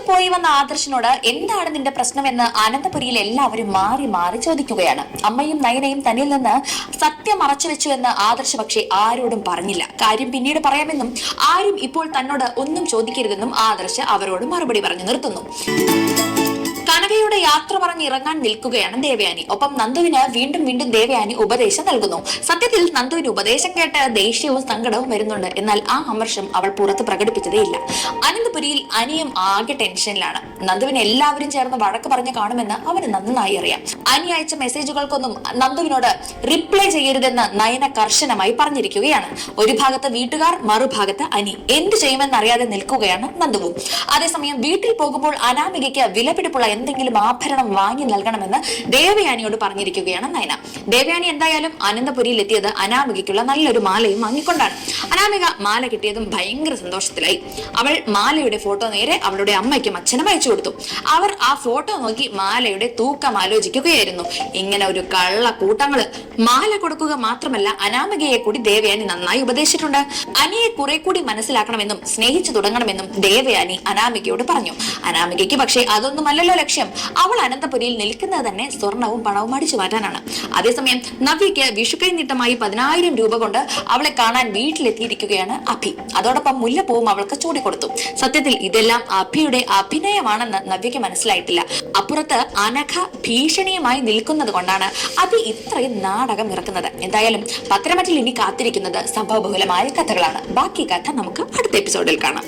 പുറത്തു പോയി വന്ന ആദർശിനോട് എന്താണ് നിന്റെ പ്രശ്നമെന്ന് അനന്തപുരിയിൽ എല്ലാവരും മാറി മാറി ചോദിക്കുകയാണ്. അമ്മയും നയനയും തന്നിൽ നിന്ന് സത്യം മറച്ചു വെച്ചു എന്ന് ആദർശ് പക്ഷേ ആരോടും പറഞ്ഞില്ല. കാര്യം പിന്നീട് പറയാമെന്നും ആരും ഇപ്പോൾ തന്നോട് ഒന്നും ചോദിക്കരുതെന്നും ആദർശ് അവരോട് മറുപടി പറഞ്ഞു നിർത്തുന്നു. കനകയുടെ യാത്ര പറഞ്ഞിറങ്ങാൻ നിൽക്കുകയാണ് ദേവയാനി. ഒപ്പം നന്ദുവിന് വീണ്ടും വീണ്ടും ദേവയാനി ഉപദേശം നൽകുന്നു. സത്യത്തിൽ നന്ദുവിന് ഉപദേശം കേട്ട് ദേഷ്യവും സങ്കടവും വരുന്നുണ്ട്. എന്നാൽ ആ അമർഷം അവൾ പുറത്ത് പ്രകടിപ്പിച്ചതേയില്ല. അനന്തപുരിയിൽ അനിയും ആകെ ടെൻഷനിലാണ്. നന്ദുവിന് എല്ലാവരും ചേർന്ന് വഴക്ക് പറഞ്ഞു കാണുമെന്ന് അവന് നന്നായി അറിയാം. അനി അയച്ച മെസ്സേജുകൾക്കൊന്നും നന്ദുവിനോട് റിപ്ലൈ ചെയ്യരുതെന്ന് നയന കർശനമായി പറഞ്ഞിരിക്കുകയാണ്. ഒരു ഭാഗത്ത് വീട്ടുകാർ, മറുഭാഗത്ത് അനി. എന്ത് ചെയ്യുമെന്നറിയാതെ നിൽക്കുകയാണ് നന്ദുവും. അതേസമയം വീട്ടിൽ പോകുമ്പോൾ അനാമികയ്ക്ക് വിലപിടിപ്പുള്ള എന്തെങ്കിലും ആഭരണം വാങ്ങി നൽകണമെന്ന് ദേവയാനിയോട് പറഞ്ഞിരിക്കുകയാണ് നയന. ദേവയാനി എന്തായാലും അനന്തപുരിയിൽ എത്തിയത് അനാമികയ്ക്കുള്ള നല്ലൊരു മാലയും വാങ്ങിക്കൊണ്ടാണ്. അനാമിക മാല കിട്ടിയതും ഭയങ്കര സന്തോഷത്തിലായി. അവൾ മാലയുടെ ഫോട്ടോ നേരെ അവളുടെ അമ്മയ്ക്കും അച്ഛനും അയച്ചു കൊടുത്തു. അവർ ആ ഫോട്ടോ നോക്കി മാലയുടെ തൂക്കം ആലോചിക്കുകയായിരുന്നു. ഇങ്ങനെ ഒരു കള്ള കൂട്ടങ്ങള്. മാല കൊടുക്കുക മാത്രമല്ല, അനാമികയെ കൂടി ദേവയാനി നന്നായി ഉപദേശിച്ചിട്ടുണ്ട്. അനിയെ കുറെ കൂടി മനസ്സിലാക്കണമെന്നും സ്നേഹിച്ചു തുടങ്ങണമെന്നും ദേവയാനി അനാമികയോട് പറഞ്ഞു. അനാമികയ്ക്ക് പക്ഷേ അതൊന്നുമല്ലല്ലോ ലക്ഷ്യം. അവൾ അനന്തപുരിയിൽ നിൽക്കുന്നത് തന്നെ സ്വർണവും പണവും അടിച്ചു മാറ്റാനാണ്. അതേസമയം നവ്യയ്ക്ക് വിഷുക്കൈ നീട്ടമായി 10,000 രൂപ കൊണ്ട് അവളെ കാണാൻ വീട്ടിലെത്തിയിരിക്കുകയാണ് അഭി. അതോടൊപ്പം മുല്ലപ്പൂവും അവൾക്ക് ചൂടിക്കൊടുത്തു. സത്യത്തിൽ ഇതെല്ലാം അഭിയുടെ അഭിനയമാണെന്ന് നവ്യയ്ക്ക് മനസ്സിലായിട്ടില്ല. അപ്പുറത്ത് അനഘ ഭീഷണിയുമായി നിൽക്കുന്നത് കൊണ്ടാണ് അഭി ഇത്രയും നാടകം ഇറക്കുന്നത്. എന്തായാലും പത്തരമാറ്റിൽ ഇനി കാത്തിരിക്കുന്നത് സംഭവബഹുലമായ കഥകളാണ്. ബാക്കി കഥ നമുക്ക് അടുത്ത എപ്പിസോഡിൽ കാണാം.